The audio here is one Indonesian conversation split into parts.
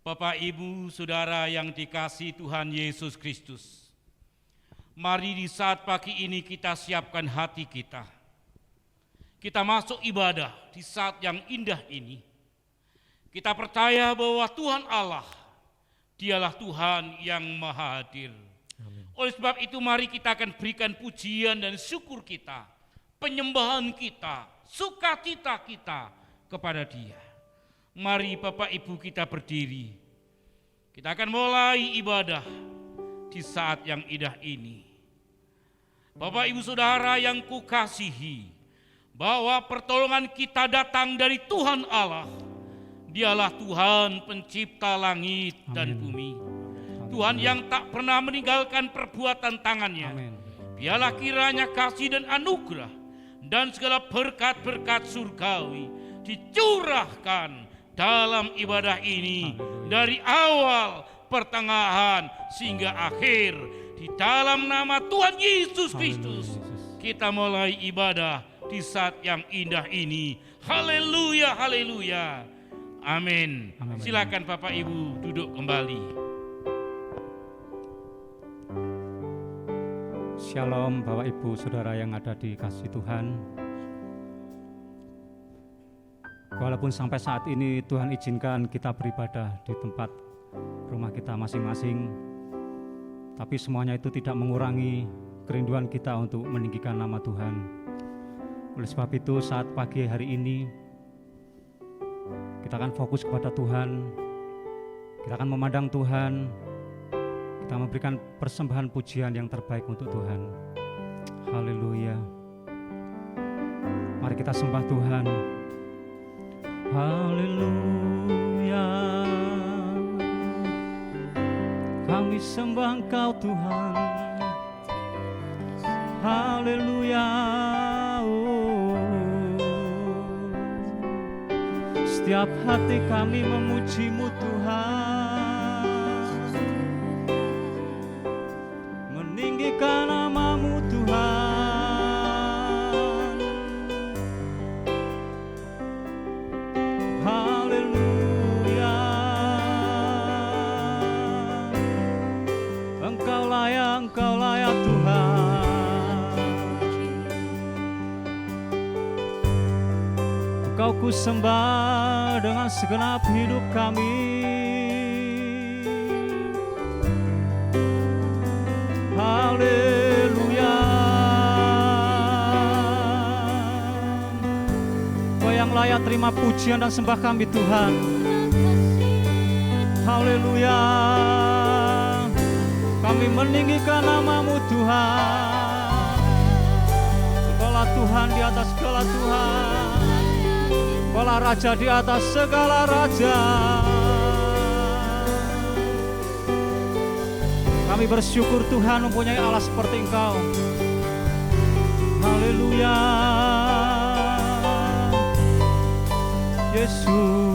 Bapak, Ibu, Saudara yang dikasihi Tuhan Yesus Kristus, mari di saat pagi ini kita siapkan hati kita. Kita masuk ibadah di saat yang indah ini. Kita percaya bahwa Tuhan Allah, Dialah Tuhan yang Maha Hadir. Amin. Oleh sebab itu mari kita akan berikan pujian dan syukur kita, penyembahan kita, sukacita kita kepada Dia. Mari Bapak Ibu kita berdiri. Kita akan mulai ibadah di saat yang indah ini. Bapak Ibu Saudara yang kukasihi, bahwa pertolongan kita datang dari Tuhan Allah. Dialah Tuhan pencipta langit dan bumi. Tuhan yang tak pernah meninggalkan perbuatan tangannya. Amin. Biarlah kiranya kasih dan anugerah dan segala berkat-berkat surgawi dicurahkan dalam ibadah ini dari awal, pertengahan, sehingga akhir. Di dalam nama Tuhan Yesus Kristus kita mulai ibadah di saat yang indah ini. Haleluya, haleluya. Amin. Silakan Bapak Ibu duduk kembali. Shalom Bapak Ibu Saudara yang ada di kasih Tuhan. Walaupun sampai saat ini Tuhan izinkan kita beribadah di tempat rumah kita masing-masing, tapi semuanya itu tidak mengurangi kerinduan kita untuk meninggikan nama Tuhan. Oleh sebab itu saat pagi hari ini kita akan fokus kepada Tuhan, kita akan memandang Tuhan, kita memberikan persembahan pujian yang terbaik untuk Tuhan. Haleluya. Mari kita sembah Tuhan. Haleluya. Kami sembah Engkau Tuhan. Haleluya. Setiap hati kami memuji-Mu Tuhan, meninggikan nama-Mu Tuhan. Haleluya. Engkau layak Tuhan. Engkau ku sembah dengan segenap hidup kami. Haleluya. Kau yang layak terima pujian dan sembah kami Tuhan. Haleluya. Kami meninggikan nama-Mu Tuhan. Engkaulah Tuhan di atas segala Tuhan. Engkaulah Raja di atas segala Raja. Kami bersyukur Tuhan mempunyai Allah seperti Engkau. Haleluya. Yesus.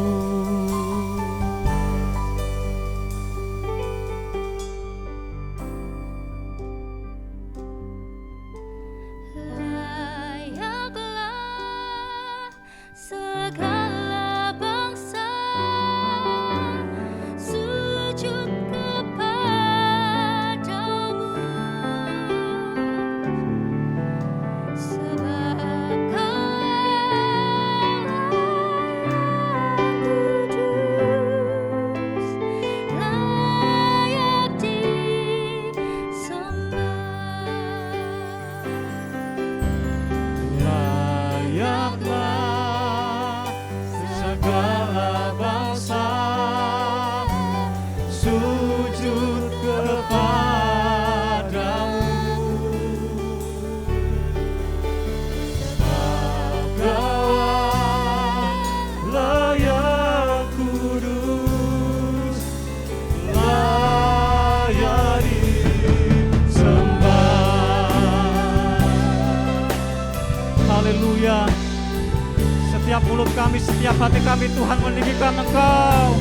Setiap mulut kami, setiap hati kami Tuhan meninggikan Engkau.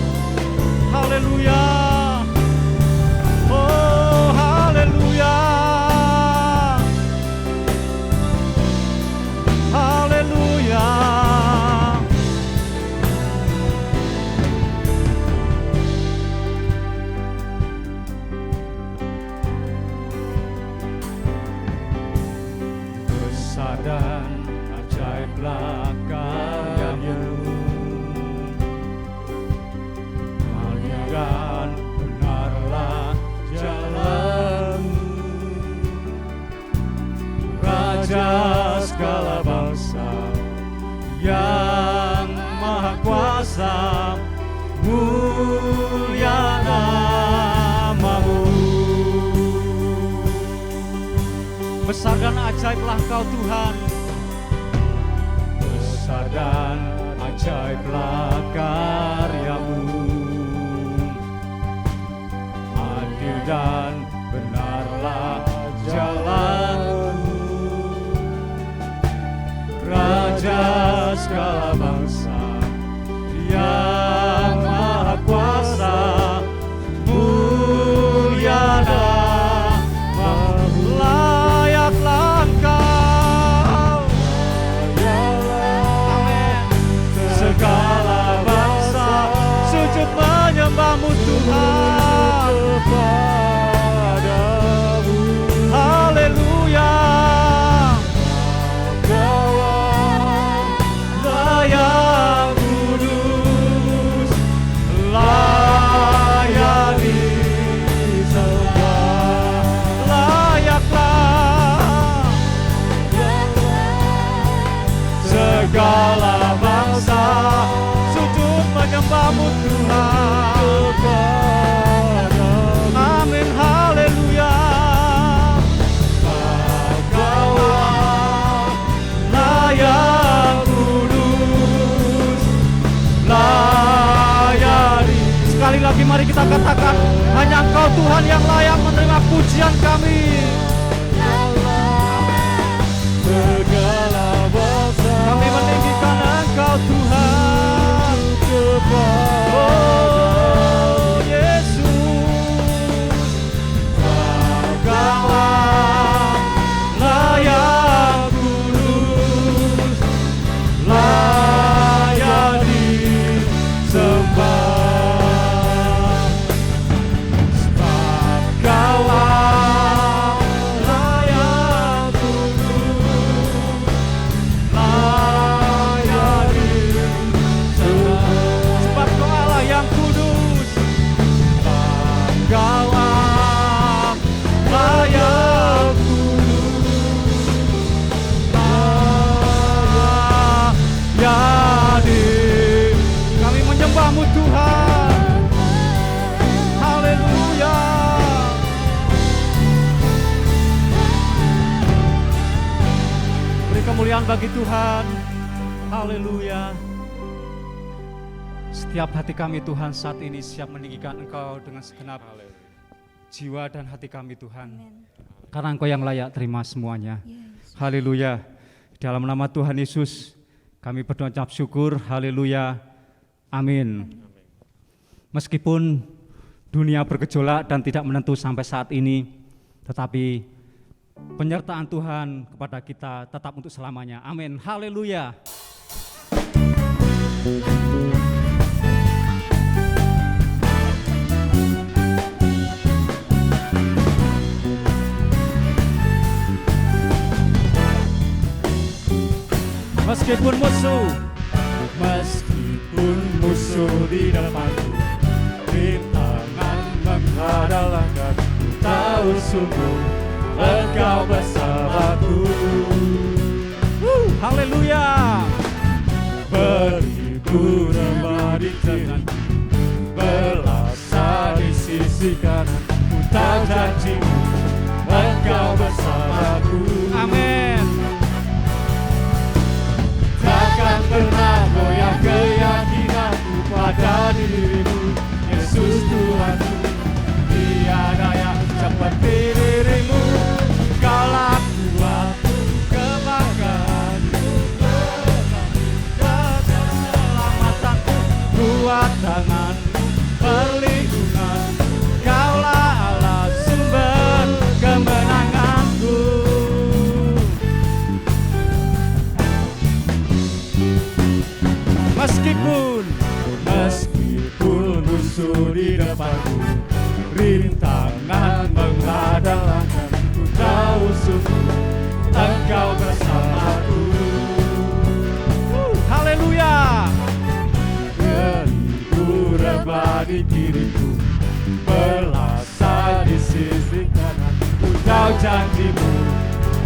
Haleluya. Oh haleluya. Haleluya. besar dan ajaiblah karya-Mu, adil dan benarlah jalan-Mu. Raja segala bangsa yang maha kuasa, mulia nama-Mu. Besar dan ajaiblah Engkau Tuhan, besar dan ajaiblah karya-Mu, adil dan benarlah jalan-Mu. Raja segala bangsa yang maha kuasa, mulia nama-Mu. Layaklah Engkau, amin. Segala bangsa sujud menyembah-Mu Tuhan. Haleluya. Yang kudus layak disembah, layaklah segala bangsa sujud menyembah-Mu Tuhan. Amin, haleluya. Engkau layak kudus layani. Sekali lagi mari kita katakan, hanya Engkau Tuhan yang layak menerima pujian kami. Segala bangsa kami meninggikan Engkau Tuhan. Oh Yesus, Engkaulah layak kudus layak disembah. Sebab Engkaulah layak kudus layak disembah. Sebab Engkau Allah yang kudus, sebab Engkaulah layak kudus layak disembah. Kami menyembah-Mu Tuhan. Haleluya. Beri kemuliaan bagi Tuhan. Haleluya. Setiap hati kami Tuhan saat ini siap meninggikan Engkau dengan segenap jiwa dan hati kami Tuhan. Karena Engkau yang layak terima semuanya. Haleluya. Dalam nama Tuhan Yesus kami berucap syukur. Haleluya. Amin. Meskipun dunia bergejolak dan tidak menentu sampai saat ini, tetapi penyertaan Tuhan kepada kita tetap untuk selamanya. Amin. Haleluya. Meskipun musuh di depanku, rintangan menghadang, ku tahu sungguh Engkau bersamaku. Haleluya. Beribu remah di tangan, berasa di sisi kanan, ku tahu janji-Mu Engkau bersamaku. Amin. Takkan pernah goyah keyakinanku pada diri-Mu, Yesus Tuhanku. Tiada yang seperti diri-Mu, Engkaulah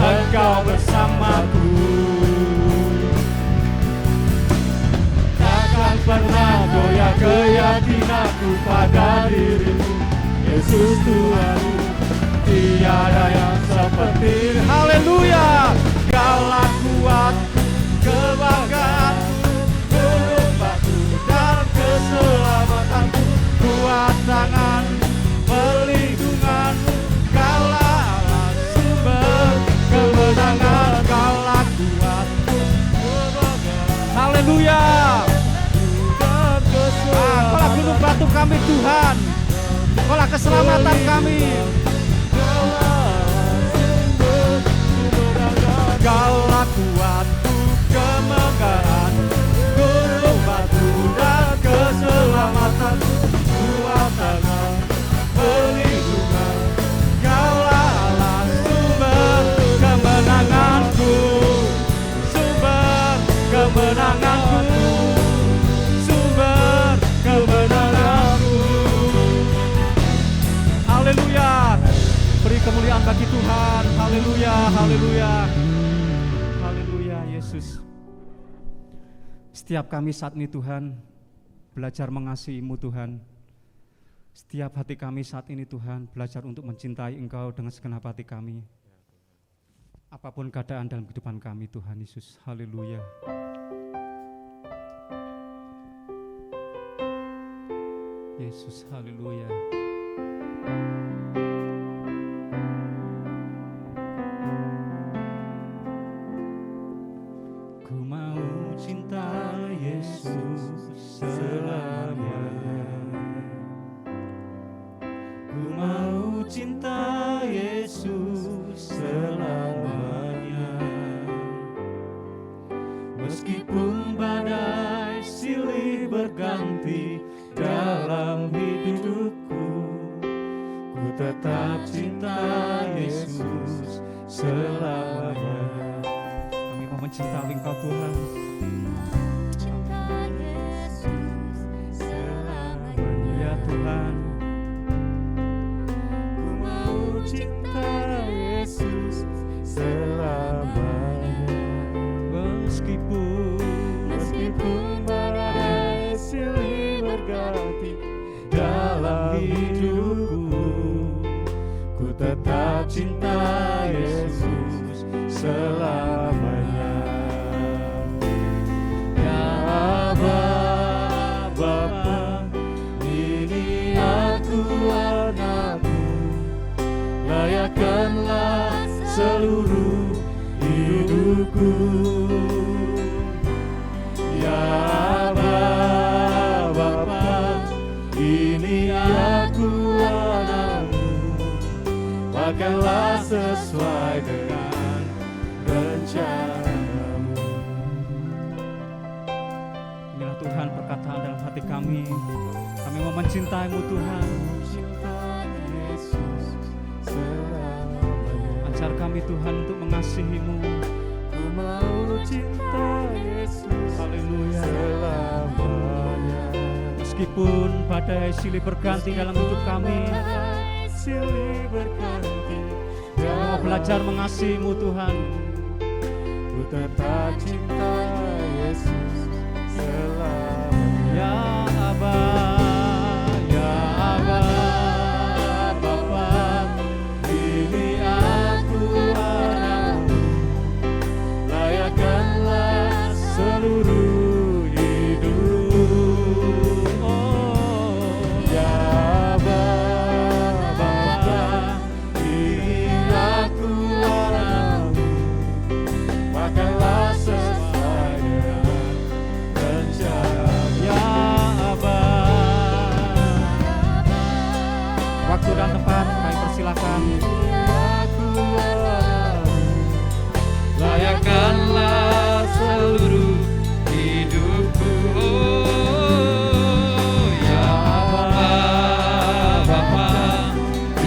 Engkau bersamaku. Takkan pernah goyah keyakinanku pada dirimu, Yesus Tuhanku. Tiada yang seperti. Haleluya. Kaulah kuatku, kebanggaanku, gunung batu dan keselamatanku. Kuat tangan perlindunganmu, kaulah Allah sumber kemenangan. Kaulah kuatku, kebanggaan. Haleluya. Kaulah gunung batu kami Tuhan, kaulah keselamatan kami. Kaulah kuatku, kemegahkan, gunung batu dan keselamatan. Kuat tangan perlindungan, kaulah Allah sumber kemenanganku, sumber kemenanganku, sumber kemenanganku. Haleluya. Beri kemuliaan bagi Tuhan. Haleluya, haleluya. Haleluya Yesus. Setiap kami saat ini Tuhan belajar mengasihi-Mu Tuhan. Setiap hati kami saat ini Tuhan belajar untuk mencintai Engkau dengan segenap hati kami. Apapun keadaan dalam kehidupan kami Tuhan Yesus. Haleluya. Yesus, haleluya. Ku mau cinta Yesus selamanya. Ku mau cinta Yesus selamanya. Meskipun badai silih berganti dalam hidupku, ku tetap cinta Yesus selamanya. Kami mau mencintai Engkau Tuhan. Cinta Yesus selamanya. Ya Tuhan, Ku mau cinta Yesus selamanya. Meskipun badai silih berganti dalam hidupku, ku tetap cinta Yesus selamanya. Ya Bapa, ini aku anakmu, layakkanlah seluruh hidupku. Ya Bapa, ini aku anakmu, pakailah sesuai dengan rencanamu. Inilah Tuhan perkataan dalam hati kami. Kami mau mencintai-Mu Tuhan. Cinta Yesus selamanya. Ajar kami Tuhan untuk mengasihi-Mu. Ku mau cinta Yesus Haleluya. selamanya. Meskipun badai silih berganti dalam hidup kami, Badai silih berganti kami mau belajar mengasihi-Mu Tuhan. ku tetap cinta Yesus selamanya. Ya Aba, ya Aba, Bapa, ini aku anakmu, layakkanlah seluruh hidupku. Oh, ya Bapa, ini aku anakmu, pakailah sesuai dengan rencana. Ya Aba. Waktu dan tempat kami persilakan. Layakkanlah seluruh hidupku. Oh, ya Bapa,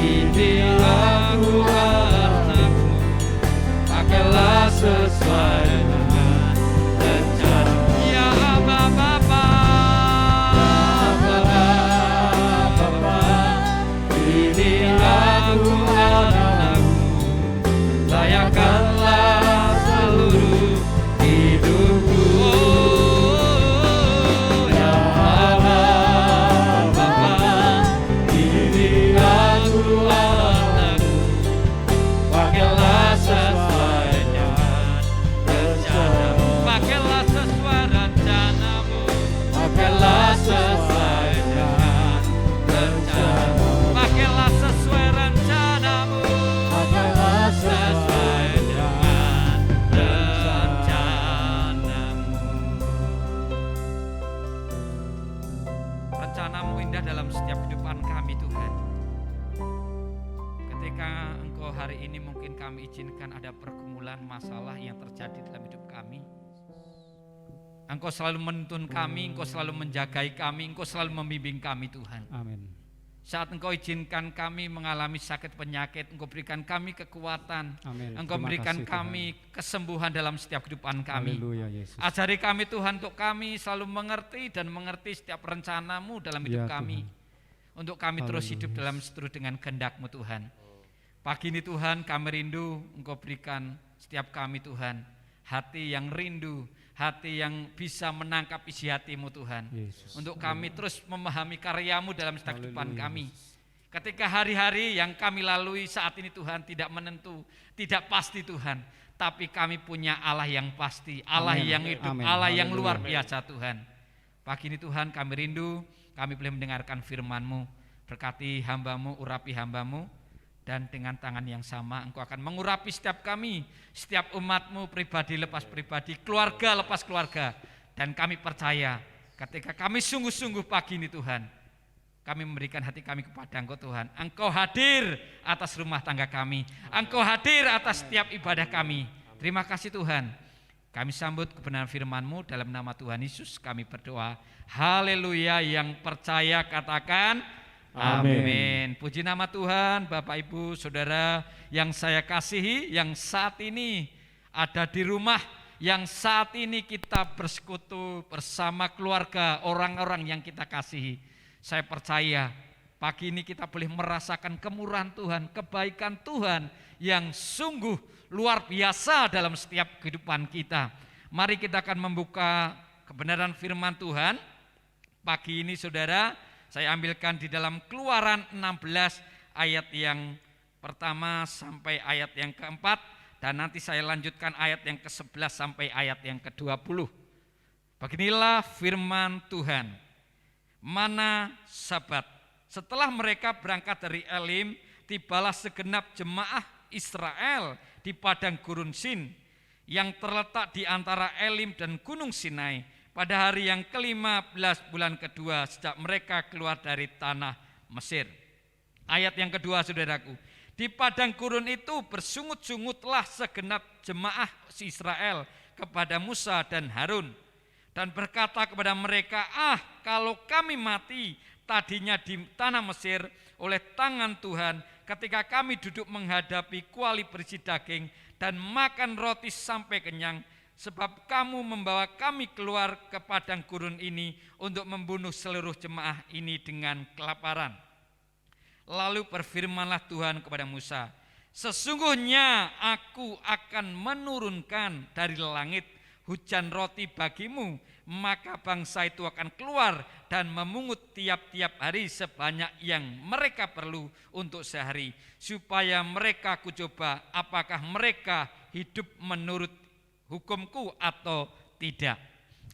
ini aku anakmu, pakailah sesuai dengan rencana. Ya Bapa, ini aku anakmu, layakkanlah kami izinkan ada pergumulan masalah yang terjadi dalam hidup kami. Engkau selalu menuntun kami, Engkau selalu menjagai kami, Engkau selalu membimbing kami Tuhan. Amin. Saat Engkau izinkan kami mengalami sakit penyakit, Engkau berikan kami kekuatan. Amin. Engkau Terima berikan kasih, kami kesembuhan dalam setiap kehidupan kami. Haleluya Yesus. Ajari kami Tuhan untuk kami selalu mengerti dan mengerti setiap rencana-Mu dalam hidup Ya, kami. Tuhan. Untuk kami terus Haleluya. hidup dalam seturut dengan kehendak-Mu Tuhan. Pagi ini Tuhan kami rindu Engkau berikan setiap kami Tuhan hati yang rindu, hati yang bisa menangkap isi hati-Mu Tuhan. Yesus. Untuk kami terus memahami karya-Mu dalam setiap kehidupan Haleluya, kami. Ketika hari-hari yang kami lalui saat ini Tuhan tidak menentu, tidak pasti Tuhan, tapi kami punya Allah yang pasti, Allah Amin. yang hidup, Amin. Allah yang Haleluya. luar biasa Tuhan. Pagi ini Tuhan kami rindu, kami boleh mendengarkan firman-Mu. Berkati hamba-Mu, urapi hamba-Mu, dan dengan tangan yang sama Engkau akan mengurapi setiap kami, setiap umat-Mu, pribadi lepas pribadi, keluarga lepas keluarga. Dan kami percaya ketika kami sungguh-sungguh pagi ini Tuhan, kami memberikan hati kami kepada Engkau Tuhan. Engkau hadir atas rumah tangga kami, Engkau hadir atas setiap ibadah kami. Terima kasih Tuhan. Kami sambut kebenaran firman-Mu dalam nama Tuhan Yesus kami berdoa. Haleluya, yang percaya katakan Amin. amin. Puji nama Tuhan. Bapak Ibu Saudara yang saya kasihi, yang saat ini ada di rumah, yang saat ini kita bersekutu bersama keluarga, orang-orang yang kita kasihi. Saya percaya pagi ini kita boleh merasakan kemurahan Tuhan, kebaikan Tuhan yang sungguh luar biasa dalam setiap kehidupan kita. Mari kita akan membuka kebenaran firman Tuhan. Pagi ini saudara, saya ambilkan di dalam Keluaran 16 ayat yang pertama sampai ayat yang keempat, dan nanti saya lanjutkan ayat yang ke-11 sampai ayat yang ke-20. Beginilah firman Tuhan. Mana Sabat, setelah mereka berangkat dari Elim, tibalah segenap jemaah Israel di padang gurun Sin yang terletak di antara Elim dan Gunung Sinai pada hari yang ke-15 bulan kedua sejak mereka keluar dari tanah Mesir. Ayat yang kedua saudaraku, di padang gurun itu bersungut-sungutlah segenap jemaah Israel kepada Musa dan Harun dan berkata kepada mereka, kalau kami mati tadinya di tanah Mesir oleh tangan Tuhan ketika kami duduk menghadapi kuali berisi daging dan makan roti sampai kenyang, sebab kamu membawa kami keluar ke padang gurun ini untuk membunuh seluruh jemaah ini dengan kelaparan. Lalu berfirmanlah Tuhan kepada Musa, sesungguhnya aku akan menurunkan dari langit hujan roti bagimu, maka bangsa itu akan keluar dan memungut tiap-tiap hari sebanyak yang mereka perlu untuk sehari, supaya mereka kucoba apakah mereka hidup menurut hukumku atau tidak.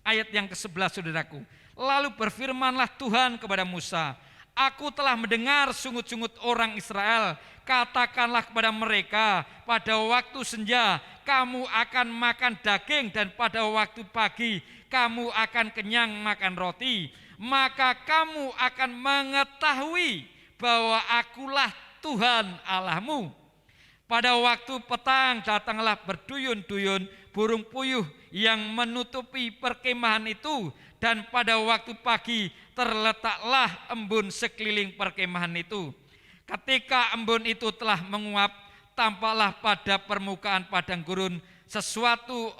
Ayat yang ke-11 saudaraku, lalu berfirmanlah Tuhan kepada Musa, aku telah mendengar sungut-sungut orang Israel, katakanlah kepada mereka, pada waktu senja kamu akan makan daging dan pada waktu pagi kamu akan kenyang makan roti, maka kamu akan mengetahui bahwa akulah Tuhan Allahmu. Pada waktu petang datanglah berduyun-duyun burung puyuh yang menutupi perkemahan itu, dan pada waktu pagi terletaklah embun sekeliling perkemahan itu. Ketika embun itu telah menguap, tampaklah pada permukaan padang gurun sesuatu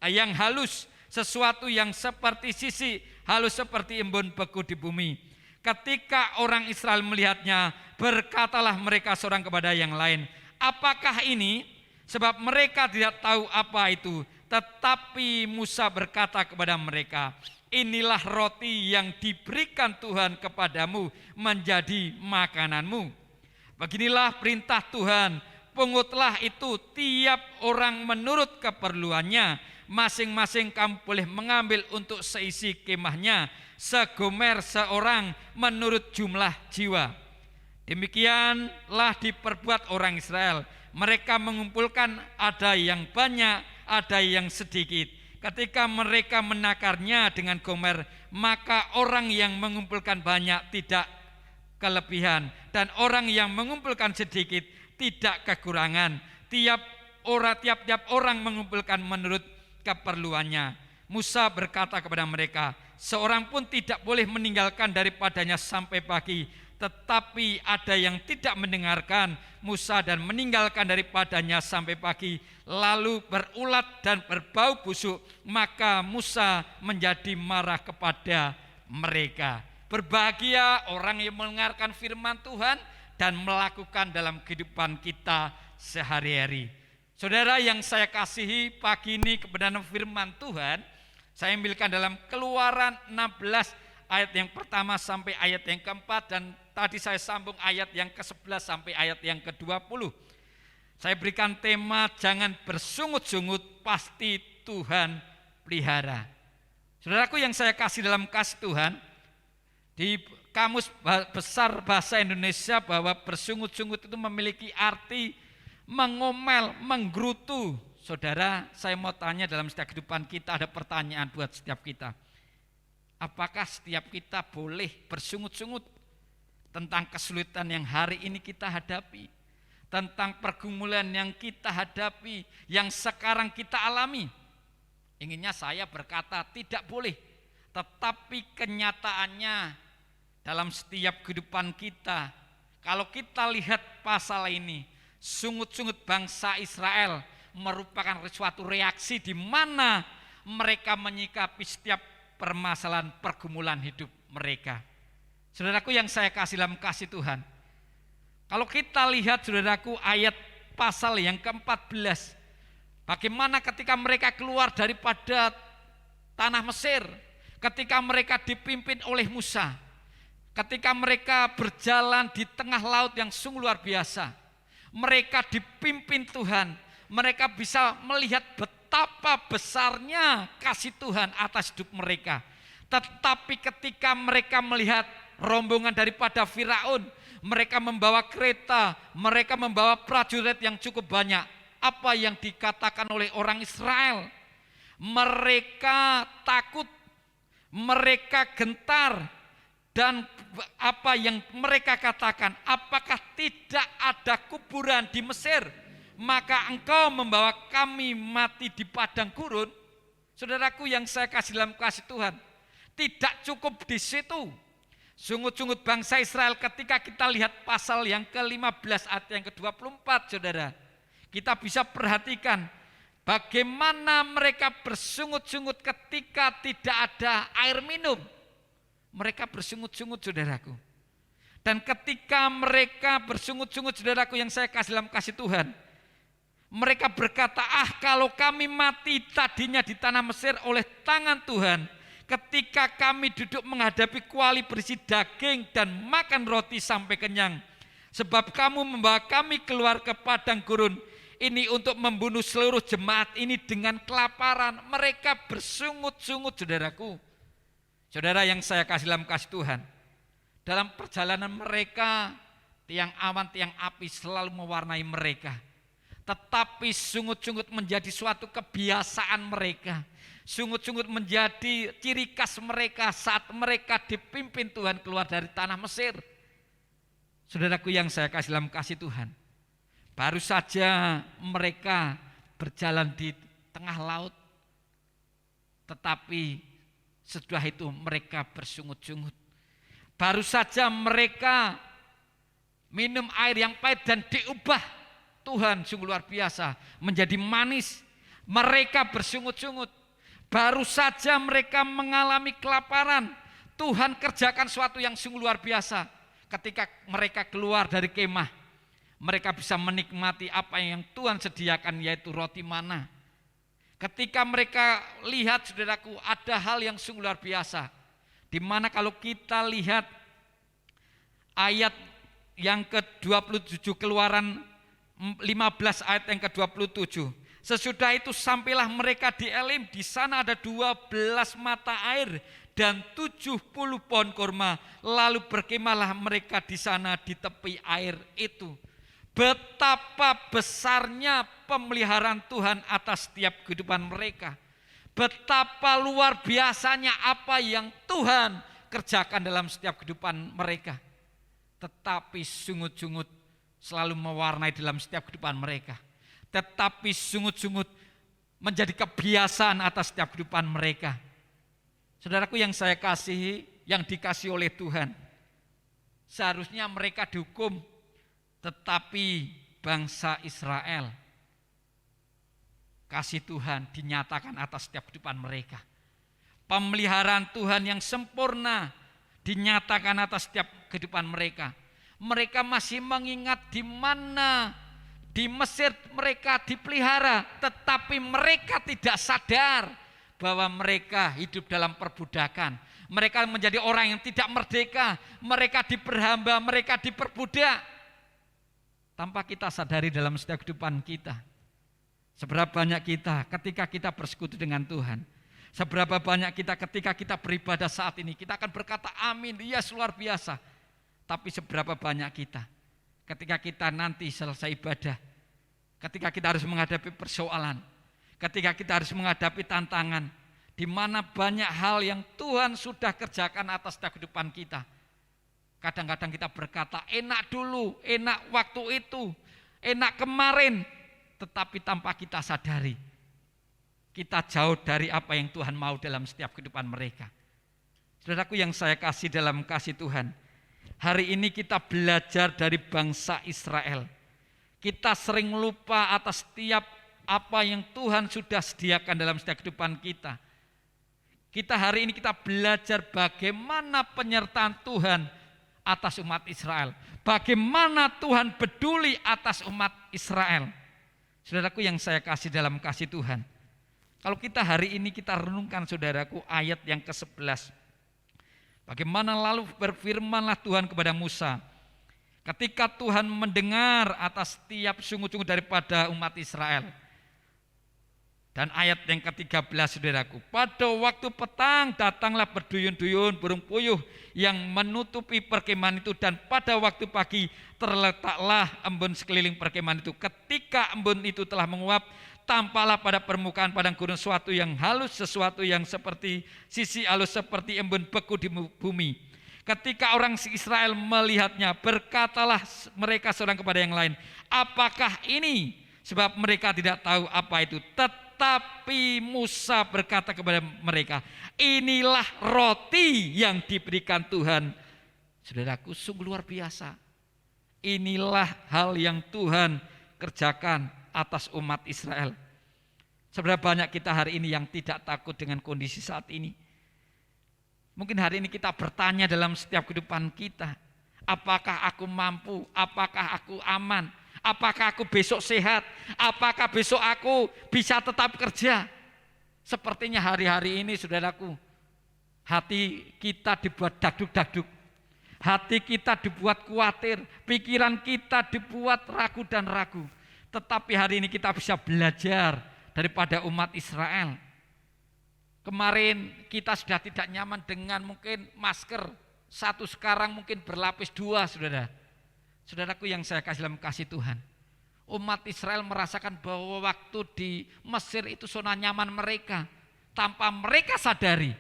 yang halus, sesuatu yang seperti sisi halus seperti embun beku di bumi. Ketika orang Israel melihatnya, berkatalah mereka seorang kepada yang lain, apakah ini? Sebab mereka tidak tahu apa itu. Tetapi Musa berkata kepada mereka, inilah roti yang diberikan Tuhan kepadamu menjadi makananmu. Beginilah perintah Tuhan, pungutlah itu tiap orang menurut keperluannya. Masing-masing kamu boleh mengambil untuk seisi kemahnya, segomer seorang menurut jumlah jiwa. Demikianlah diperbuat orang Israel. Mereka mengumpulkan ada yang banyak, ada yang sedikit. Ketika mereka menakarnya dengan gomer, maka orang yang mengumpulkan banyak tidak kelebihan, dan orang yang mengumpulkan sedikit tidak kekurangan. tiap-tiap orang mengumpulkan menurut keperluannya. Musa berkata kepada mereka, seorang pun tidak boleh meninggalkan daripadanya sampai pagi. Tetapi ada yang tidak mendengarkan Musa dan meninggalkan daripadanya sampai pagi, lalu berulat dan berbau busuk. Maka Musa menjadi marah kepada mereka. Berbahagia orang yang mendengarkan firman Tuhan dan melakukan dalam kehidupan kita sehari-hari. Saudara yang saya kasihi, pagi ini kebenaran firman Tuhan saya ambilkan dalam Keluaran 16 ayat yang pertama sampai ayat yang keempat, dan tadi saya sambung ayat yang ke-11 sampai ayat yang ke-20. Saya berikan tema jangan bersungut-sungut, pasti Tuhan pelihara. Saudaraku yang saya kasih dalam kasih Tuhan, di Kamus Besar Bahasa Indonesia bahwa bersungut-sungut itu memiliki arti mengomel, menggerutu. Saudara, saya mau tanya, dalam setiap kehidupan kita ada pertanyaan buat setiap kita. Apakah setiap kita boleh bersungut-sungut tentang kesulitan yang hari ini kita hadapi, tentang pergumulan yang kita hadapi, yang sekarang kita alami? Inginnya saya berkata tidak boleh, tetapi kenyataannya dalam setiap kehidupan kita, kalau kita lihat pasal ini, sungut-sungut bangsa Israel merupakan suatu reaksi di mana mereka menyikapi setiap permasalahan pergumulan hidup mereka. Saudaraku yang saya kasih dalam kasih Tuhan, kalau kita lihat saudaraku ayat pasal yang ke-14, bagaimana ketika mereka keluar daripada tanah Mesir, ketika mereka dipimpin oleh Musa, ketika mereka berjalan di tengah laut yang sungguh luar biasa, mereka dipimpin Tuhan, mereka bisa melihat betapa besarnya kasih Tuhan atas hidup mereka. Tetapi ketika mereka melihat rombongan daripada Firaun, mereka membawa kereta, mereka membawa prajurit yang cukup banyak. Apa yang dikatakan oleh orang Israel? Mereka takut, mereka gentar, dan apa yang mereka katakan, apakah tidak ada kuburan di Mesir, maka engkau membawa kami mati di padang gurun? Saudaraku yang saya kasih dalam kasih Tuhan, tidak cukup di situ. Sungut-sungut bangsa Israel ketika kita lihat pasal yang ke-15 ayat yang ke-24, saudara, kita bisa perhatikan bagaimana mereka bersungut-sungut ketika tidak ada air minum. Mereka bersungut-sungut, saudaraku. Dan ketika mereka bersungut-sungut, saudaraku yang saya kasih dalam kasih Tuhan, mereka berkata, kalau kami mati tadinya di tanah Mesir oleh tangan Tuhan, ketika kami duduk menghadapi kuali berisi daging dan makan roti sampai kenyang, sebab kamu membawa kami keluar ke padang gurun ini untuk membunuh seluruh jemaat ini dengan kelaparan. Mereka bersungut-sungut, saudaraku. Saudara yang saya kasih dalam kasih Tuhan, dalam perjalanan mereka, tiang awan, tiang api selalu mewarnai mereka. Tetapi sungut-sungut menjadi suatu kebiasaan mereka. Sungut-sungut menjadi ciri khas mereka saat mereka dipimpin Tuhan keluar dari tanah Mesir. Saudaraku yang saya kasih dalam kasih Tuhan, baru saja mereka berjalan di tengah laut, tetapi setelah itu mereka bersungut-sungut. Baru saja mereka minum air yang pahit dan diubah Tuhan sungguh luar biasa menjadi manis. Mereka bersungut-sungut. Baru saja mereka mengalami kelaparan, Tuhan kerjakan sesuatu yang sungguh luar biasa. Ketika mereka keluar dari kemah, mereka bisa menikmati apa yang Tuhan sediakan, yaitu roti mana. Ketika mereka lihat, saudaraku, ada hal yang sungguh luar biasa, di mana kalau kita lihat ayat yang ke-27, Keluaran 15 ayat yang ke-27. Sesudah itu sampailah mereka di Elim, di sana ada 12 mata air dan 70 pohon kurma. Lalu berkemahlah mereka di sana di tepi air itu. Betapa besarnya pemeliharaan Tuhan atas setiap kehidupan mereka. Betapa luar biasanya apa yang Tuhan kerjakan dalam setiap kehidupan mereka. Tetapi sungut-sungut selalu mewarnai dalam setiap kehidupan mereka. tetapi sungut-sungut menjadi kebiasaan atas setiap kehidupan mereka. Saudaraku yang saya kasihi, yang dikasihi oleh Tuhan, seharusnya mereka dihukum, tetapi bangsa Israel, kasih Tuhan dinyatakan atas setiap kehidupan mereka. Pemeliharaan Tuhan yang sempurna dinyatakan atas setiap kehidupan mereka. Mereka masih mengingat di mana di Mesir mereka dipelihara, tetapi mereka tidak sadar bahwa mereka hidup dalam perbudakan. Mereka menjadi orang yang tidak merdeka, mereka diperhamba, mereka diperbudak. Tanpa kita sadari dalam setiap kehidupan kita. Seberapa banyak kita ketika kita bersekutu dengan Tuhan, seberapa banyak kita ketika kita beribadah saat ini, kita akan berkata amin, yes, luar biasa. Tapi seberapa banyak kita ketika kita nanti selesai ibadah, ketika kita harus menghadapi persoalan, ketika kita harus menghadapi tantangan, di mana banyak hal yang Tuhan sudah kerjakan atas kehidupan kita. Kadang-kadang kita berkata enak dulu, enak waktu itu, enak kemarin, tetapi tanpa kita sadari, kita jauh dari apa yang Tuhan mau dalam setiap kehidupan mereka. Saudaraku yang saya kasih dalam kasih Tuhan, hari ini kita belajar dari bangsa Israel. Kita sering lupa atas setiap apa yang Tuhan sudah sediakan dalam setiap kehidupan kita. Kita hari ini kita belajar bagaimana penyertaan Tuhan atas umat Israel. Bagaimana Tuhan peduli atas umat Israel. Saudaraku yang saya kasih dalam kasih Tuhan. Kalau kita hari ini kita renungkan saudaraku ayat yang ke-11. Bagaimana lalu berfirmanlah Tuhan kepada Musa. Ketika Tuhan mendengar atas setiap sungut-sungut daripada umat Israel. Dan ayat yang ke-13 saudaraku, pada waktu petang datanglah berduyun-duyun burung puyuh yang menutupi perkemahan itu, dan pada waktu pagi terletaklah embun sekeliling perkemahan itu. Ketika embun itu telah menguap, tampaklah pada permukaan padang gurun sesuatu yang halus, sesuatu yang seperti sisi halus seperti embun beku di bumi. Ketika orang Israel melihatnya, berkatalah mereka seorang kepada yang lain, apakah ini? Sebab mereka tidak tahu apa itu. Tetapi Musa berkata kepada mereka, inilah roti yang diberikan Tuhan. Saudaraku, sungguh luar biasa. Inilah hal yang Tuhan kerjakan atas umat Israel. Seberapa banyak kita hari ini yang tidak takut dengan kondisi saat ini. Mungkin hari ini kita bertanya dalam setiap kehidupan kita, apakah aku mampu, apakah aku aman, apakah aku besok sehat, apakah besok aku bisa tetap kerja. Sepertinya hari-hari ini saudaraku, hati kita dibuat dagduk-dagduk, hati kita dibuat khawatir, pikiran kita dibuat ragu dan ragu. Tetapi hari ini kita bisa belajar daripada umat Israel. Kemarin kita sudah tidak nyaman dengan mungkin masker satu, sekarang mungkin berlapis dua, saudara. Saudaraku yang saya kasih dalam kasih Tuhan, umat Israel merasakan bahwa waktu di Mesir itu zona nyaman mereka, tanpa mereka sadari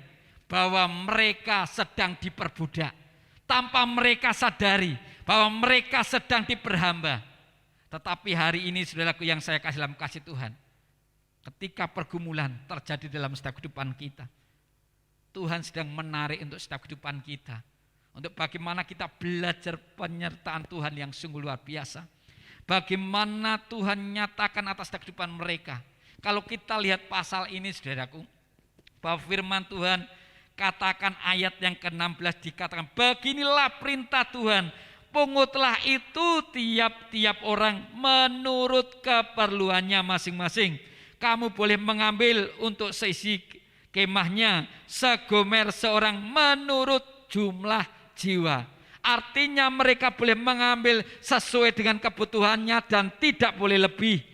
bahwa mereka sedang diperbudak, tanpa mereka sadari bahwa mereka sedang diperhamba. Tetapi hari ini saudaraku yang saya kasih dalam kasih Tuhan, ketika pergumulan terjadi dalam setiap kehidupan kita, Tuhan sedang menarik untuk setiap kehidupan kita, untuk bagaimana kita belajar penyertaan Tuhan yang sungguh luar biasa. Bagaimana Tuhan nyatakan atas kehidupan mereka. Kalau kita lihat pasal ini saudaraku, bahwa firman Tuhan katakan ayat yang ke-16 dikatakan, beginilah perintah Tuhan, pungutlah itu tiap-tiap orang menurut keperluannya masing-masing. Kamu boleh mengambil untuk seisi kemahnya segomer seorang menurut jumlah jiwa. Artinya mereka boleh mengambil sesuai dengan kebutuhannya dan tidak boleh lebih.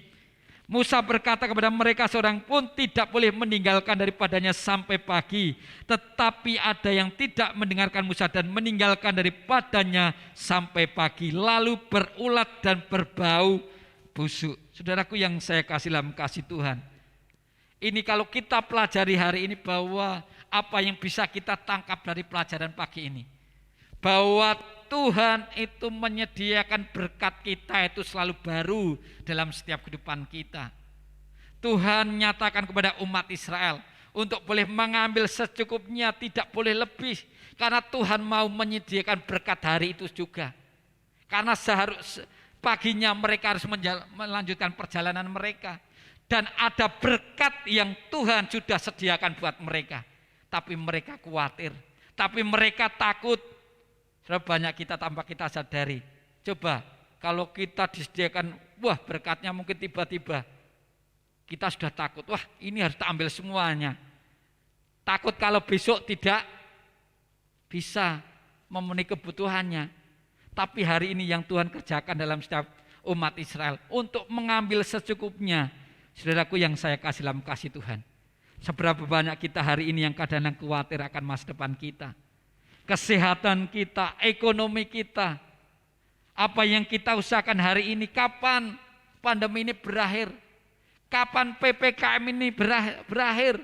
Musa berkata kepada mereka, seorang pun tidak boleh meninggalkan daripadanya sampai pagi. Tetapi ada yang tidak mendengarkan Musa dan meninggalkan daripadanya sampai pagi, lalu berulat dan berbau busuk. Saudaraku yang saya kasih dalam kasih Tuhan, ini kalau kita pelajari hari ini, bahwa apa yang bisa kita tangkap dari pelajaran pagi ini, bahwa Tuhan itu menyediakan berkat kita itu selalu baru dalam setiap kehidupan kita. Tuhan nyatakan kepada umat Israel untuk boleh mengambil secukupnya, tidak boleh lebih. Karena Tuhan mau menyediakan berkat hari itu juga. Karena paginya mereka harus melanjutkan perjalanan mereka. Dan ada berkat yang Tuhan sudah sediakan buat mereka. Tapi mereka khawatir, tapi mereka takut. Sudah banyak kita tanpa kita sadari. Coba kalau kita disediakan, wah berkatnya mungkin tiba-tiba. Kita sudah takut, wah ini harus kita ambil semuanya. Takut kalau besok tidak bisa memenuhi kebutuhannya. Tapi hari ini yang Tuhan kerjakan dalam setiap umat Israel untuk mengambil secukupnya. Saudaraku yang saya kasih dalam kasih Tuhan. Seberapa banyak kita hari ini yang kadang-kadang khawatir akan masa depan kita. Kesehatan kita, ekonomi kita. Apa yang kita usahakan hari ini, kapan pandemi ini berakhir? Kapan PPKM ini berakhir?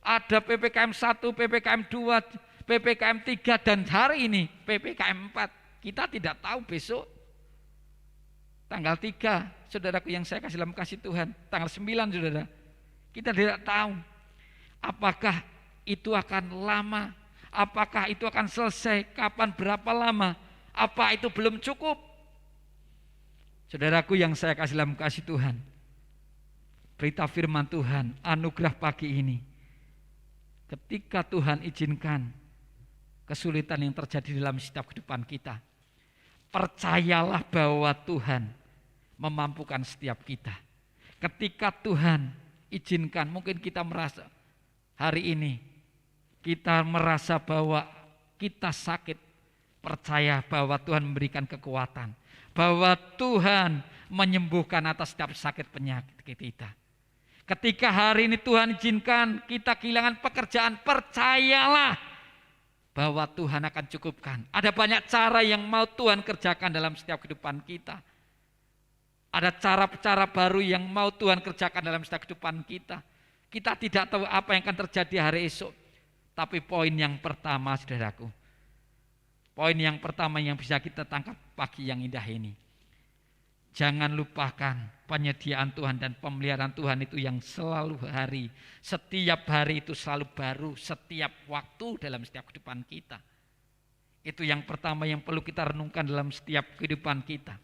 Ada PPKM 1, PPKM 2, PPKM 3 dan hari ini PPKM 4. Kita tidak tahu besok. Tanggal 3, saudaraku yang saya kasih dalam kasih Tuhan. Tanggal 9, saudara. Kita tidak tahu. Apakah itu akan lama? Apakah itu akan selesai? Kapan, berapa lama? Apa itu belum cukup? Saudaraku yang saya kasih dalam kasih Tuhan. Berita firman Tuhan, anugerah pagi ini. Ketika Tuhan izinkan kesulitan yang terjadi dalam setiap kehidupan kita. Percayalah bahwa Tuhan memampukan setiap kita. Ketika Tuhan izinkan, mungkin kita merasa hari ini kita merasa bahwa kita sakit, percaya bahwa Tuhan memberikan kekuatan, bahwa Tuhan menyembuhkan atas setiap sakit penyakit kita. Ketika hari ini Tuhan izinkan kita kehilangan pekerjaan, percayalah bahwa Tuhan akan cukupkan. Ada banyak cara yang mau Tuhan kerjakan dalam setiap kehidupan kita. Ada cara-cara baru yang mau Tuhan kerjakan dalam setiap kehidupan kita. Kita tidak tahu apa yang akan terjadi hari esok. Tapi poin yang pertama, saudaraku. Poin yang pertama yang bisa kita tangkap pagi yang indah ini. Jangan lupakan penyediaan Tuhan dan pemeliharaan Tuhan itu yang selalu hari. Setiap hari itu selalu baru, setiap waktu dalam setiap kehidupan kita. Itu yang pertama yang perlu kita renungkan dalam setiap kehidupan kita.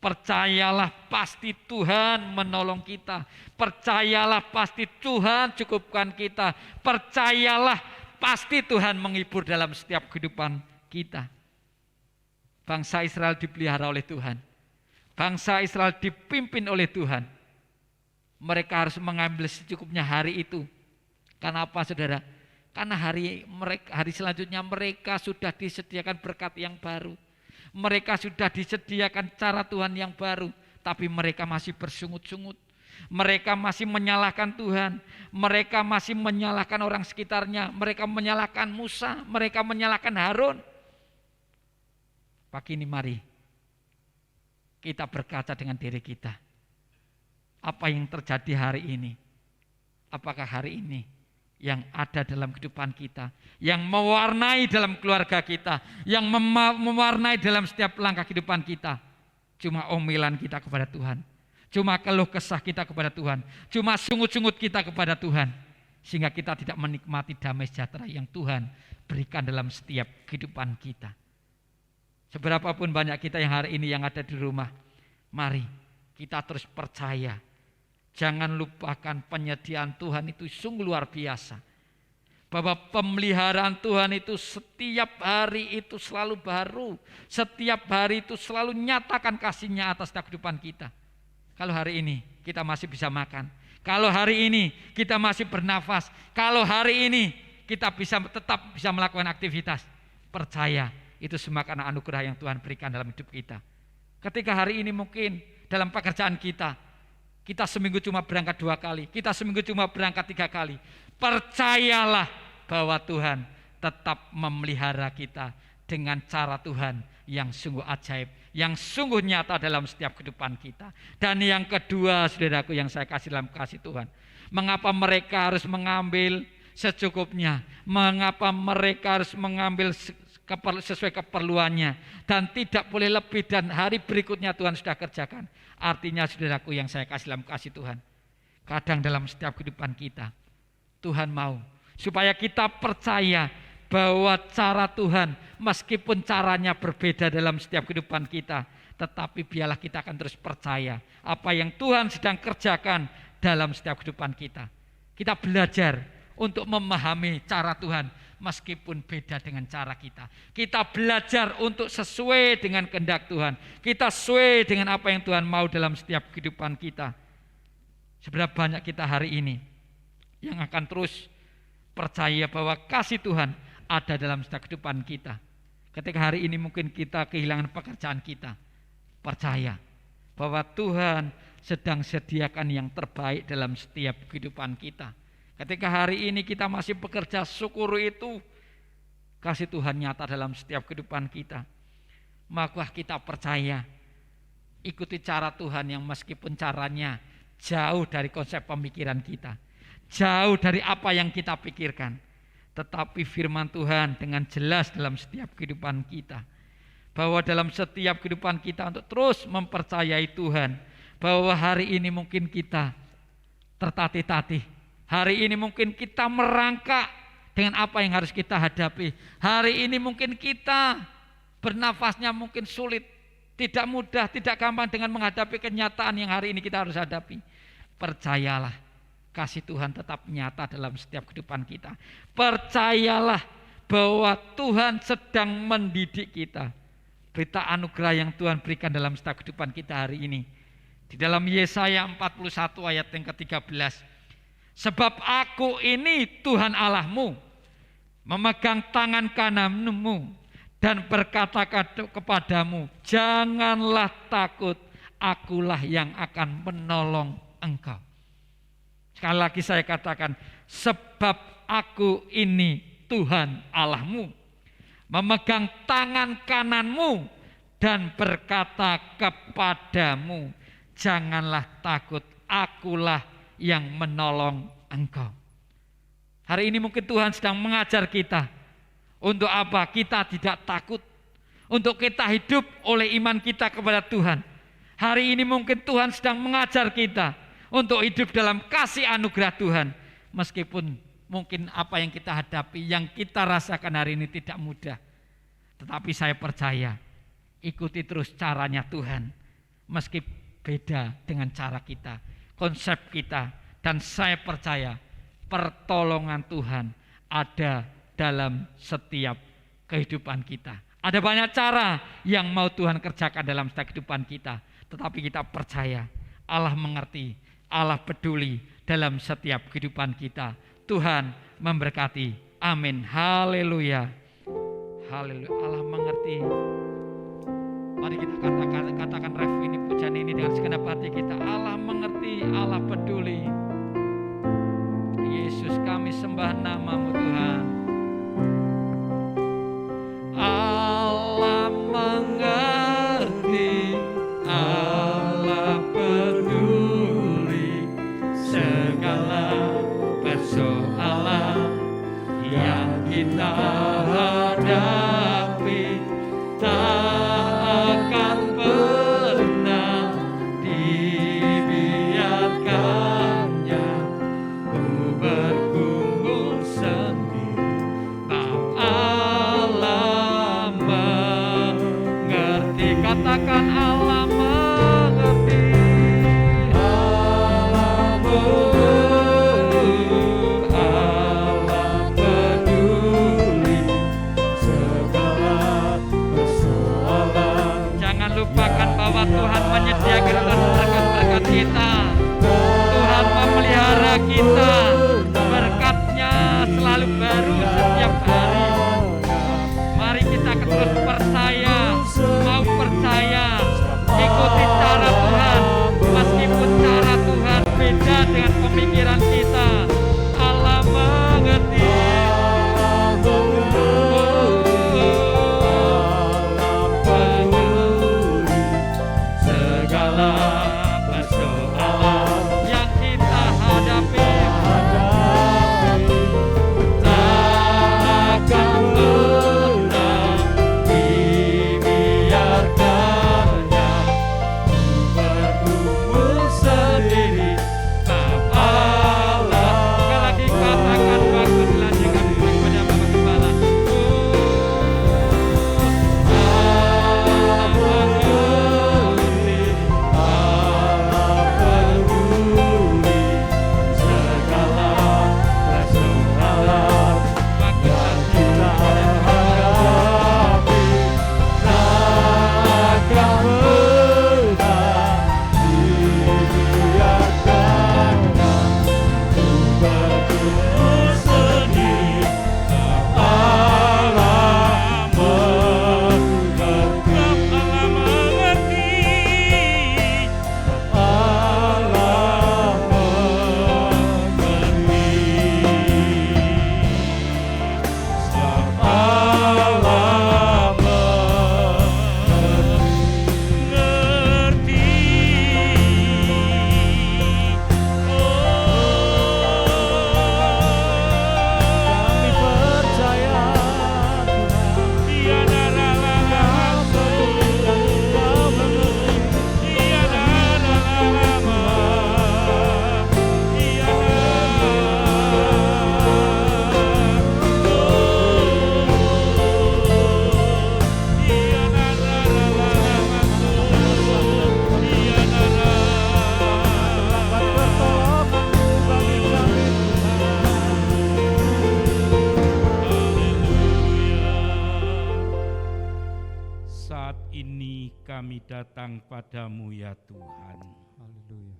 Percayalah pasti Tuhan menolong kita. Percayalah pasti Tuhan cukupkan kita. Percayalah pasti Tuhan menghibur dalam setiap kehidupan kita. Bangsa Israel dipelihara oleh Tuhan. Bangsa Israel dipimpin oleh Tuhan. Mereka harus mengambil secukupnya hari itu. Karena apa, saudara? Karena hari selanjutnya mereka sudah disediakan berkat yang baru. Mereka sudah disediakan cara Tuhan yang baru. Tapi mereka masih bersungut-sungut. Mereka masih menyalahkan Tuhan. Mereka masih menyalahkan orang sekitarnya. Mereka menyalahkan Musa. Mereka menyalahkan Harun. Pagi ini mari kita berkaca dengan diri kita. Apa yang terjadi hari ini? Apakah hari ini yang ada dalam kehidupan kita, yang mewarnai dalam keluarga kita, yang mewarnai dalam setiap langkah kehidupan kita, cuma omelan kita kepada Tuhan, cuma keluh kesah kita kepada Tuhan, cuma sungut-sungut kita kepada Tuhan, sehingga kita tidak menikmati damai sejahtera yang Tuhan berikan dalam setiap kehidupan kita. Seberapapun banyak kita yang hari ini yang ada di rumah, mari kita terus percaya. Jangan lupakan penyediaan Tuhan itu sungguh luar biasa. Bahwa pemeliharaan Tuhan itu setiap hari itu selalu baru. Setiap hari itu selalu nyatakan kasih-Nya atas setiap kehidupan kita. Kalau hari ini kita masih bisa makan. Kalau hari ini kita masih bernafas. Kalau hari ini kita tetap bisa melakukan aktivitas. Percaya. Itu semua karena anugerah yang Tuhan berikan dalam hidup kita. Ketika hari ini mungkin dalam pekerjaan kita seminggu cuma berangkat 2 kali, kita seminggu cuma berangkat 3 kali. Percayalah bahwa Tuhan tetap memelihara kita dengan cara Tuhan yang sungguh ajaib, yang sungguh nyata dalam setiap kehidupan kita. Dan yang kedua, saudaraku yang saya kasih dalam kasih Tuhan, mengapa mereka harus mengambil secukupnya? Mengapa mereka harus mengambil sesuai keperluannya, dan tidak boleh lebih, dan hari berikutnya Tuhan sudah kerjakan. Artinya saudaraku yang saya kasih dalam kasih Tuhan, kadang dalam setiap kehidupan kita Tuhan mau supaya kita percaya bahwa cara Tuhan meskipun caranya berbeda dalam setiap kehidupan kita, tetapi biarlah kita akan terus percaya apa yang Tuhan sedang kerjakan dalam setiap kehidupan kita. Kita belajar untuk memahami cara Tuhan meskipun beda dengan cara kita. Kita belajar untuk sesuai dengan kehendak Tuhan. Kita sesuai dengan apa yang Tuhan mau dalam setiap kehidupan kita. Seberapa banyak kita hari ini yang akan terus percaya bahwa kasih Tuhan ada dalam setiap kehidupan kita. Ketika hari ini mungkin kita kehilangan pekerjaan kita, percaya bahwa Tuhan sedang sediakan yang terbaik dalam setiap kehidupan kita. Ketika hari ini kita masih bekerja, syukuri itu. Kasih Tuhan nyata dalam setiap kehidupan kita. Maka kita percaya, ikuti cara Tuhan yang meskipun caranya jauh dari konsep pemikiran kita, jauh dari apa yang kita pikirkan, tetapi firman Tuhan dengan jelas dalam setiap kehidupan kita. Bahwa dalam setiap kehidupan kita untuk terus mempercayai Tuhan. Bahwa hari ini mungkin kita tertatih-tatih. Hari ini mungkin kita merangkak dengan apa yang harus kita hadapi. Hari ini mungkin kita bernafasnya mungkin sulit, tidak mudah, tidak gampang dengan menghadapi kenyataan yang hari ini kita harus hadapi. Percayalah, kasih Tuhan tetap nyata dalam setiap kehidupan kita. Percayalah bahwa Tuhan sedang mendidik kita. Berita anugerah yang Tuhan berikan dalam setiap kehidupan kita hari ini. Di dalam Yesaya 41 ayat yang ke-13. Sebab aku ini Tuhan Allahmu, memegang tangan kananmu dan berkata kepadamu, janganlah takut, akulah yang akan menolong engkau. Sekali lagi saya katakan, sebab aku ini Tuhan Allahmu, memegang tangan kananmu dan berkata kepadamu, janganlah takut, akulah yang menolong engkau. Hari ini mungkin Tuhan sedang mengajar kita untuk apa? Kita tidak takut, untuk kita hidup oleh iman kita kepada Tuhan. Hari ini mungkin Tuhan sedang mengajar kita untuk hidup dalam kasih anugerah Tuhan. Meskipun mungkin apa yang kita hadapi, yang kita rasakan hari ini tidak mudah. Tetapi saya percaya, ikuti terus caranya Tuhan. Meski beda dengan cara kita, konsep kita, dan saya percaya pertolongan Tuhan ada dalam setiap kehidupan kita. Ada banyak cara yang mau Tuhan kerjakan dalam setiap kehidupan kita, tetapi kita percaya Allah mengerti, Allah peduli dalam setiap kehidupan kita. Tuhan memberkati. Amin. Haleluya. Haleluya. Allah mengerti. Mari kita katakan ref ini, pujian ini dengan segenap hati kita. Allah mengerti, Allah peduli. Yesus, kami sembah nama-Mu Tuhan. Allah mengerti, Allah peduli segala persoalan yang kita hadapi. Tak akan pernah dibiarkannya ku bergumul sendiri. Allah mengerti, katakan Allah mengerti. Allah peduli segala persoalan. Jangan lupakan bahwa Tuhan menyediakan berkat-berkat kita. Tuhan memelihara kita. Berkatnya selalu baru setiap hari. Mari kita terus percaya, mau percaya, ikuti cara Tuhan. Meskipun cara Tuhan beda dengan pemikiran kita, Allah mengerti. Segala persoalan yang kita hadapi. datang padamu ya Tuhan. Haleluya.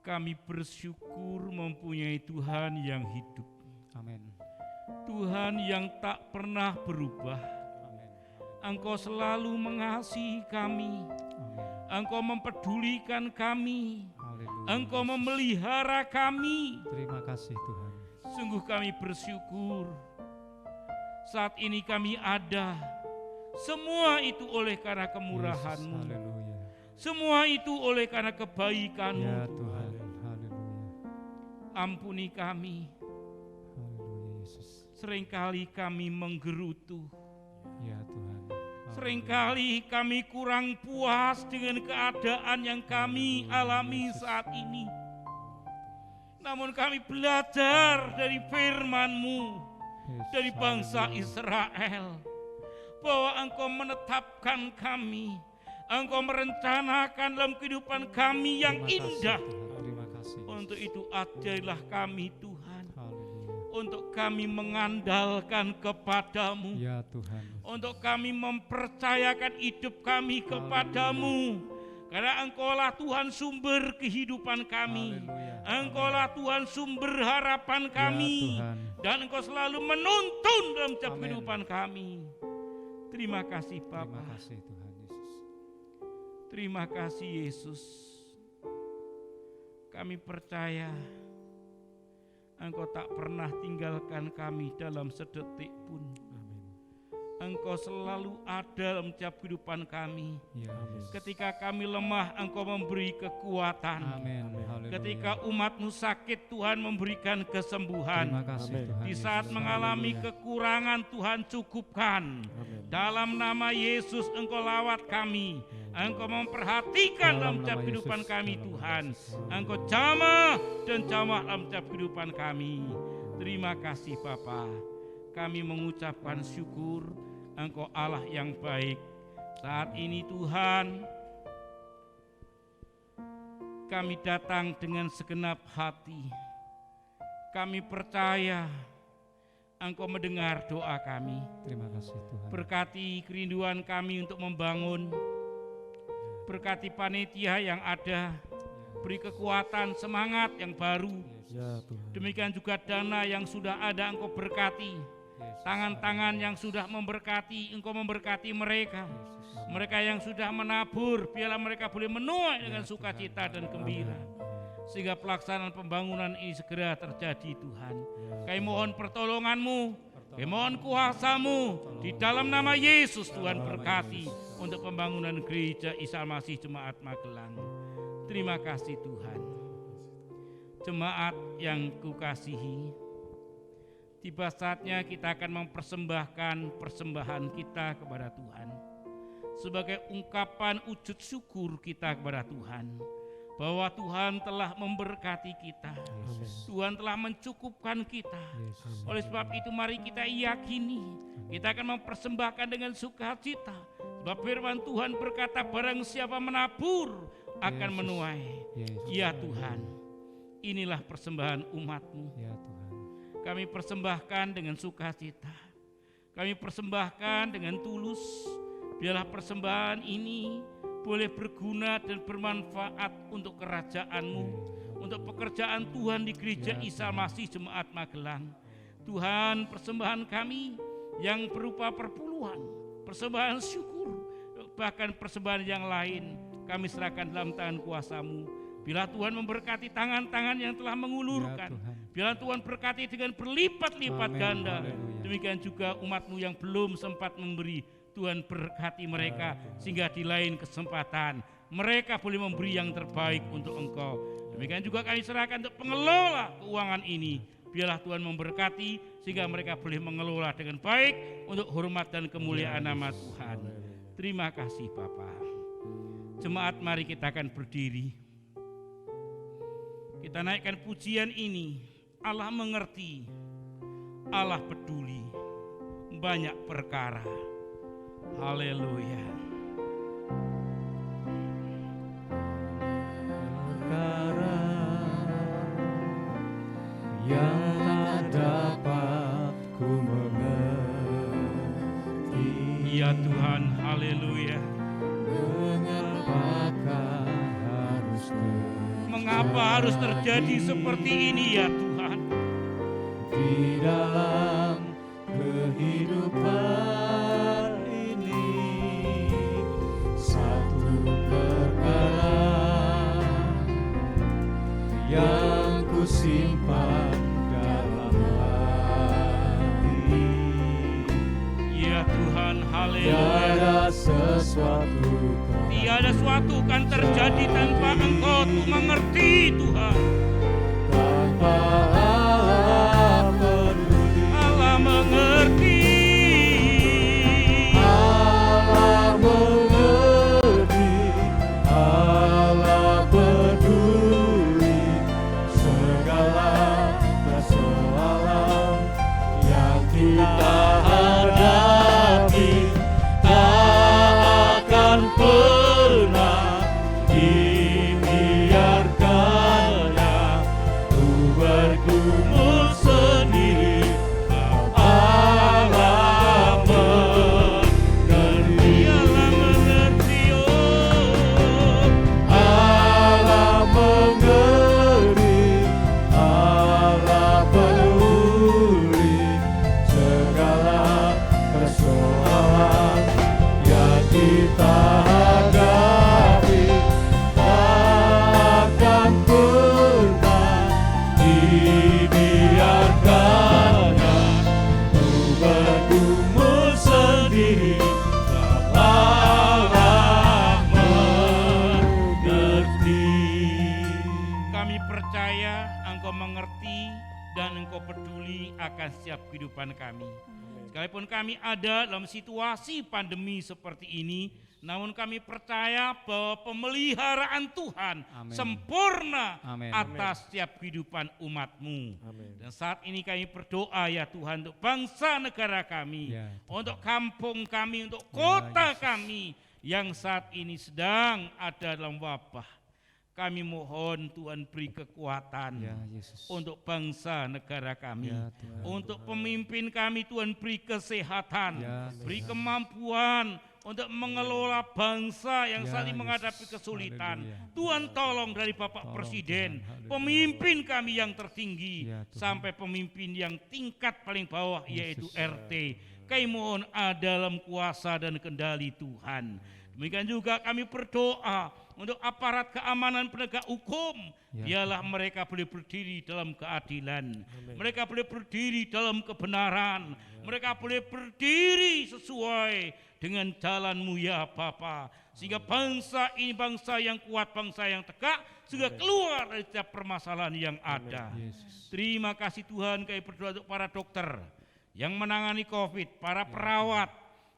Kami bersyukur mempunyai Tuhan yang hidup, Amin. Tuhan yang tak pernah berubah. Amin. Engkau selalu mengasihi kami, Amin. Engkau mempedulikan kami, Haleluya. Engkau memelihara kami. Terima kasih Tuhan. Sungguh kami bersyukur saat ini kami ada. Semua itu oleh karena Yesus, kemurahan-Mu. haleluya. Semua itu oleh karena kebaikan-Mu. Ya Tuhan. Tuhan, haleluya. Ampuni kami. Haleluya Yesus. Seringkali kami menggerutu. Ya Tuhan. Haleluya. Seringkali kami kurang puas dengan keadaan yang kami alami saat ini. Namun kami belajar dari firman-Mu, Yesus, dari bangsa haleluya. Israel, bahwa Engkau menetapkan kami, Engkau merencanakan dalam kehidupan kami yang Terima kasih, indah. Tuhan. Terima kasih. Untuk itu ajarilah kami Tuhan, Haleluya. untuk kami mengandalkan kepadamu, Ya Tuhan. untuk kami mempercayakan hidup kami kepadamu. Karena Engkaulah Tuhan sumber kehidupan kami, Haleluya. Engkaulah Tuhan sumber harapan kami, Ya Tuhan. dan Engkau selalu menuntun dalam setiap Amin. kehidupan kami. Terima kasih Terima Bapa, kasih Tuhan Yesus. terima kasih Yesus. Kami percaya Engkau tak pernah tinggalkan kami dalam sedetik pun. Amin. Engkau selalu ada dalam setiap kehidupan kami. Ya Yesus. Ketika kami lemah, Engkau memberi kekuatan. Amin. Haleluya. Ketika umat-Mu sakit, Tuhan memberikan kesembuhan. Terima kasih Amin. Tuhan Di saat Yesus. mengalami Haleluya. kekurangan, Tuhan cukupkan. Amin. Dalam nama Yesus Engkau lawat kami. Engkau memperhatikan dalam setiap nama kehidupan Yesus, kami dalam nama Tuhan. Yesus. Engkau jamah dan jamah dalam setiap kehidupan kami. Terima kasih Bapa. Kami mengucapkan syukur, Engkau Allah yang baik. Saat ini Tuhan, kami datang dengan segenap hati. Kami percaya Engkau mendengar doa kami. Terima kasih Tuhan. Berkati kerinduan kami untuk membangun. Berkati panitia yang ada. Beri kekuatan, semangat yang baru. Ya Tuhan. Demikian juga dana yang sudah ada Engkau berkati. Tangan-tangan yang sudah memberkati, Engkau memberkati mereka. Mereka yang sudah menabur, biarlah mereka boleh menuai dengan sukacita dan gembira. Sehingga pelaksanaan pembangunan ini segera terjadi Tuhan. Kami mohon pertolongan-Mu, kami mohon kuasa-Mu. Di dalam nama Yesus Tuhan berkati untuk pembangunan gereja Isa Masih Jemaat Magelang. Terima kasih Tuhan. Jemaat yang kukasihi, tiba saatnya kita akan mempersembahkan persembahan kita kepada Tuhan sebagai ungkapan wujud syukur kita kepada Tuhan, bahwa Tuhan telah memberkati kita, Tuhan telah mencukupkan kita. Oleh sebab itu mari kita yakini, kita akan mempersembahkan dengan sukacita, sebab firman Tuhan berkata, barang siapa menabur akan menuai. Ya Tuhan, inilah persembahan umat-Mu. Ya Tuhan. Kami persembahkan dengan sukacita, kami persembahkan dengan tulus. Biarlah persembahan ini boleh berguna dan bermanfaat untuk kerajaan-Mu, untuk pekerjaan Tuhan di gereja Isa Masih Jemaat Magelang. Tuhan, persembahan kami yang berupa perpuluhan, persembahan syukur, bahkan persembahan yang lain, kami serahkan dalam tangan kuasa-Mu. Bila Tuhan memberkati tangan-tangan yang telah mengulurkan, bila Tuhan berkati dengan berlipat-lipat Amin. ganda. Haleluya. Demikian juga umat-Mu yang belum sempat memberi, Tuhan berkati mereka sehingga di lain kesempatan mereka boleh memberi yang terbaik untuk Engkau. Demikian juga kami serahkan untuk pengelola keuangan ini. Biarlah Tuhan memberkati sehingga mereka boleh mengelola dengan baik untuk hormat dan kemuliaan nama Tuhan. Terima kasih Bapa. Jemaat, mari kita akan berdiri. Kita naikkan pujian ini. Allah mengerti, Allah peduli, banyak perkara. Haleluya. Perkara yang tak dapat ku mengerti. Ya Tuhan, haleluya. Mengapa harus terjadi seperti ini ya Tuhan? Di dalam kehidupan ini satu perkara yang ku simpan dalam hati. Ya Tuhan, haleluya. Tiada sesuatu Tiada suatu kan terjadi tanpa Engkau tuh mengerti Tuhan. tanpa Allah peduli. Allah mengerti. Allah mengerti, Allah peduli segala persoalan yang kita hadapi, tak akan pernah dibiarkannya ku bergumul sendiri. Allah mengerti, Allah mengerti, oh. Allah mengerti, Allah peduli segala persoalan yang kita hadapi, tak akan pernah dibiarkannya ku bergumul sendiri. Allah mengerti. Kami percaya Engkau mengerti dan Engkau peduli akan setiap kehidupan kami. Sekalipun kami ada dalam situasi pandemi seperti ini, namun kami percaya bahwa pemeliharaan Tuhan Amin. sempurna Amin. atas setiap kehidupan umat-Mu. Amin. Dan saat ini kami berdoa ya Tuhan untuk bangsa negara kami, Ya, untuk kampung kami, untuk kota Yesus. kami yang saat ini sedang ada dalam wabah. Kami mohon Tuhan beri kekuatan Ya Yesus. untuk bangsa negara kami. Ya Tuhan. Untuk pemimpin kami Tuhan beri kesehatan, Ya, beri Tuhan. kemampuan untuk mengelola bangsa yang Ya, saat ini Yesus. menghadapi kesulitan. Haleluya. Tuhan tolong dari Bapak Tolong, Presiden, Tuhan. Haleluya. pemimpin kami yang tertinggi, Ya, Tuhan. sampai pemimpin yang tingkat paling bawah yaitu Yesus. RT. Kami mohon ada dalam kuasa dan kendali Tuhan. Demikian juga kami berdoa untuk aparat keamanan penegak hukum. Ya, Biarlah mereka boleh berdiri dalam keadilan. Mereka boleh berdiri dalam kebenaran. Mereka boleh berdiri sesuai dengan jalan-Mu ya Bapa. Sehingga bangsa ini bangsa yang kuat, bangsa yang tegak, sehingga keluar dari setiap permasalahan yang ada. Yesus. Terima kasih Tuhan, kami berdoa untuk para dokter yang menangani COVID, para perawat.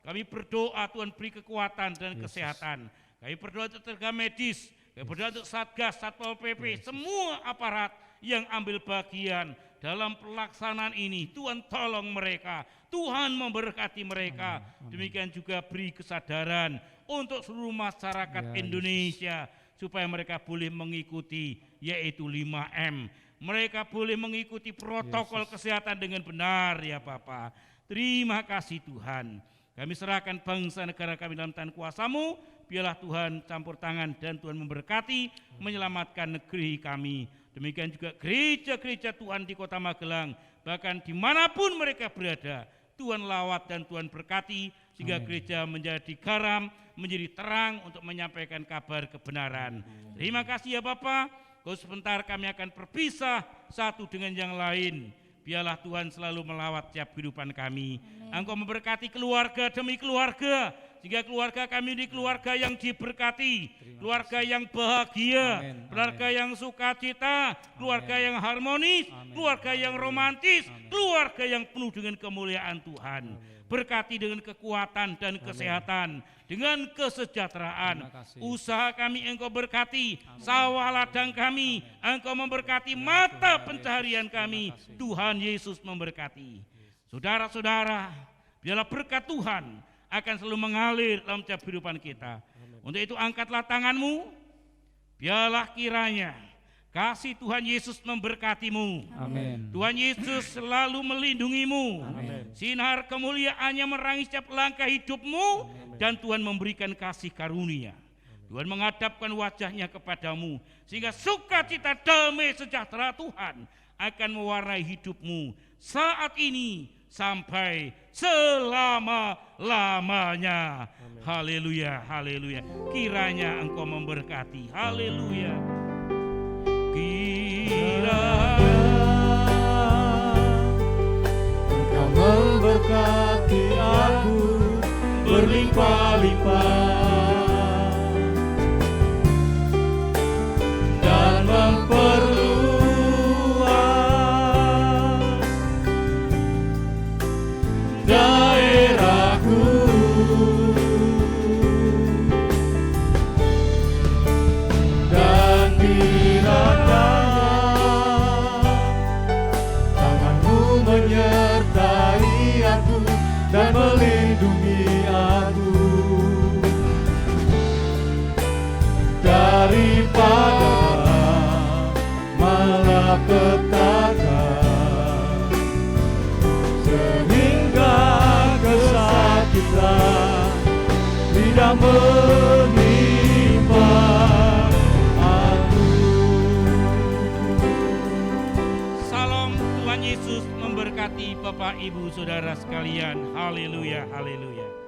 Kami berdoa Tuhan beri kekuatan dan kesehatan. Kami berdoa untuk tenaga medis, kami berdoa untuk Satgas, Satpol PP, semua aparat yang ambil bagian dalam pelaksanaan ini. Tuhan tolong mereka, Tuhan memberkati mereka. Demikian juga beri kesadaran untuk seluruh masyarakat Ya, Indonesia supaya mereka boleh mengikuti yaitu 5M. Mereka boleh mengikuti protokol kesehatan dengan benar ya Bapak. Terima kasih Tuhan. Kami serahkan bangsa negara kami dalam tangan kuasa-Mu. Biarlah Tuhan campur tangan dan Tuhan memberkati, menyelamatkan negeri kami. Demikian juga gereja-gereja Tuhan di Kota Magelang, bahkan dimanapun mereka berada, Tuhan lawat dan Tuhan berkati, sehingga gereja menjadi garam, menjadi terang untuk menyampaikan kabar kebenaran. Terima kasih ya Bapak. Kau sebentar kami akan berpisah satu dengan yang lain. Biarlah Tuhan selalu melawat tiap kehidupan kami. Engkau memberkati keluarga demi keluarga, sehingga keluarga kami di keluarga yang diberkati, keluarga yang bahagia, Amin. keluarga yang sukacita, keluarga yang harmonis, keluarga yang romantis, keluarga yang penuh dengan kemuliaan Tuhan. Berkati dengan kekuatan dan kesehatan, dengan kesejahteraan. Terima kasih. Usaha kami Engkau berkati, sawah ladang kami Engkau memberkati, mata pencaharian kami Tuhan Yesus memberkati. Saudara-saudara, biarlah berkat Tuhan akan selalu mengalir dalam setiap kehidupan kita. Untuk itu angkatlah tanganmu, biarlah kiranya kasih Tuhan Yesus memberkatimu. Amin. Tuhan Yesus selalu melindungimu. Amin. Sinar kemuliaannya menerangi setiap langkah hidupmu, dan Tuhan memberikan kasih karunia. Tuhan menghadapkan wajahnya kepadamu, sehingga sukacita, damai, sejahtera Tuhan akan mewarnai hidupmu saat ini sampai selama-lamanya. Haleluya, haleluya. Kiranya engkau memberkati. Haleluya. Engkau memberkati aku berlimpah-limpah dan memperluas daerahku, dan kiranya tanganmu menyertai aku dan melindungi aku daripada malapetaka, sehingga kesakitan tidak menimpa aku. Salam, Tuhan Yesus memberkati Bapak Ibu Saudara sekalian. Haleluya, haleluya.